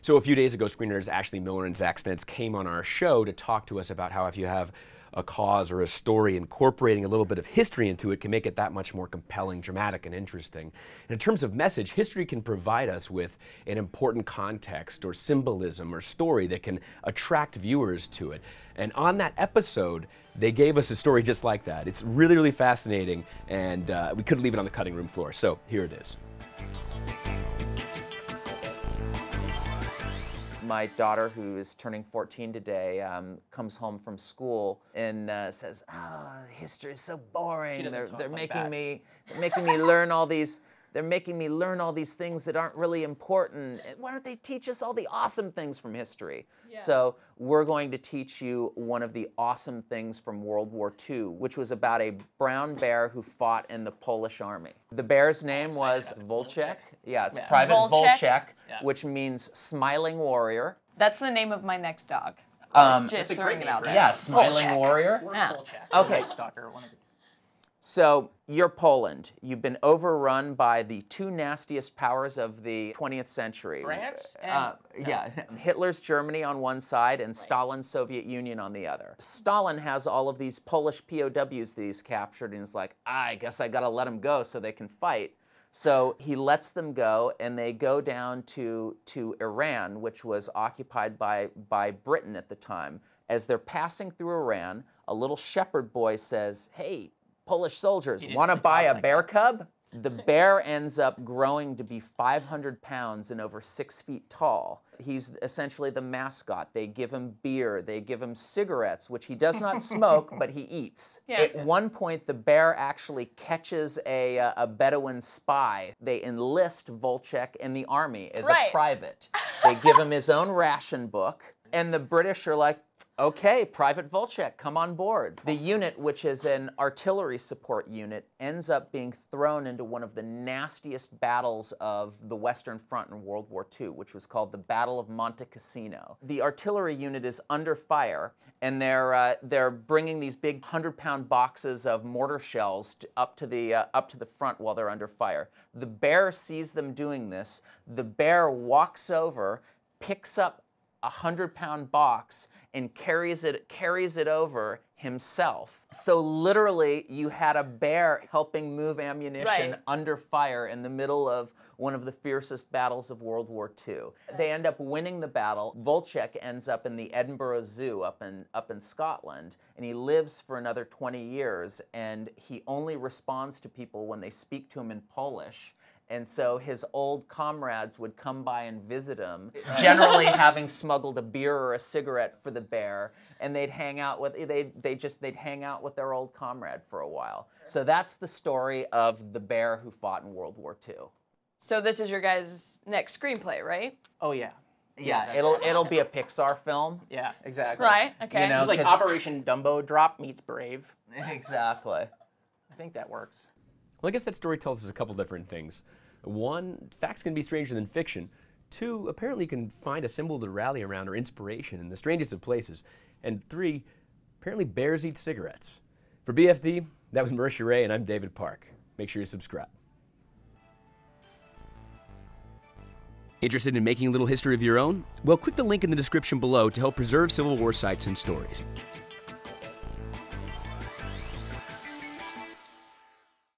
So a few days ago, screenwriters Miller and Zack Stentz came on our show to talk to us about how if you have a cause or a story, incorporating a little bit of history into it can make it that much more compelling, dramatic, and interesting. And in terms of message, history can provide us with an important context or symbolism or story that can attract viewers to it. And on that episode, they gave us a story just like that. It's really, really fascinating, and we couldn't leave it on the cutting room floor. So here it is. My daughter, who is turning 14 today, comes home from school and says, "Oh, history is so boring. They're making me learn all these. They're making me learn all these things that aren't really important. Why don't they teach us all the awesome things from history?" Yeah. So we're going to teach you one of the awesome things from World War II, which was about a brown bear who fought in the Polish army. The bear's name was Volchek. Yeah, it's Private Volchek, which means smiling warrior. That's the name of my next dog. Just throwing it out there. Yeah, smiling warrior. Okay. So you're Poland. You've been overrun by the two nastiest powers of the 20th century. France? Yeah, Hitler's Germany on one side and Stalin's Soviet Union on the other. Stalin has all of these Polish POWs that he's captured and he's like, I guess I gotta let them go so they can fight. So he lets them go, and they go down to Iran, which was occupied by Britain at the time. As they're passing through Iran, a little shepherd boy says, "Hey, Polish soldiers, want to buy a bear cub?" The bear ends up growing to be 500 pounds and over 6 feet tall. He's essentially the mascot. They give him beer, they give him cigarettes, which he does not smoke, but he eats. Yeah. At one point, the bear actually catches a Bedouin spy. They enlist Volchek in the army as a private. They give him his own ration book, and the British are like, "Okay, Private Volchek, come on board." The unit, which is an artillery support unit, ends up being thrown into one of the nastiest battles of the Western Front in World War II, which was called the Battle of Monte Cassino. The artillery unit is under fire, and they're bringing these big 100-pound boxes of mortar shells up to the front while they're under fire. The bear sees them doing this. The bear walks over, picks up a 100-pound box and carries it over himself. So literally, you had a bear helping move ammunition under fire in the middle of one of the fiercest battles of World War II. They end up winning the battle. Volchek ends up in the Edinburgh Zoo up in Scotland, and he lives for another 20 years, and he only responds to people when they speak to him in Polish. And so his old comrades would come by and visit him, generally having smuggled a beer or a cigarette for the bear, and they'd hang out with their old comrade for a while. So that's the story of the bear who fought in World War II. So this is your guys' next screenplay, right? Oh yeah. Yeah, it'll be a Pixar film. Yeah, exactly. Right. Okay. You know, it's like Operation Dumbo Drop meets Brave. Exactly. I think that works. Well, I guess that story tells us a couple different things. One, facts can be stranger than fiction. Two, apparently you can find a symbol to rally around or inspiration in the strangest of places. And three, apparently bears eat cigarettes. For BFD, that was Marisha Ray, and I'm David Park. Make sure you subscribe. Interested in making a little history of your own? Well, click the link in the description below to help preserve Civil War sites and stories.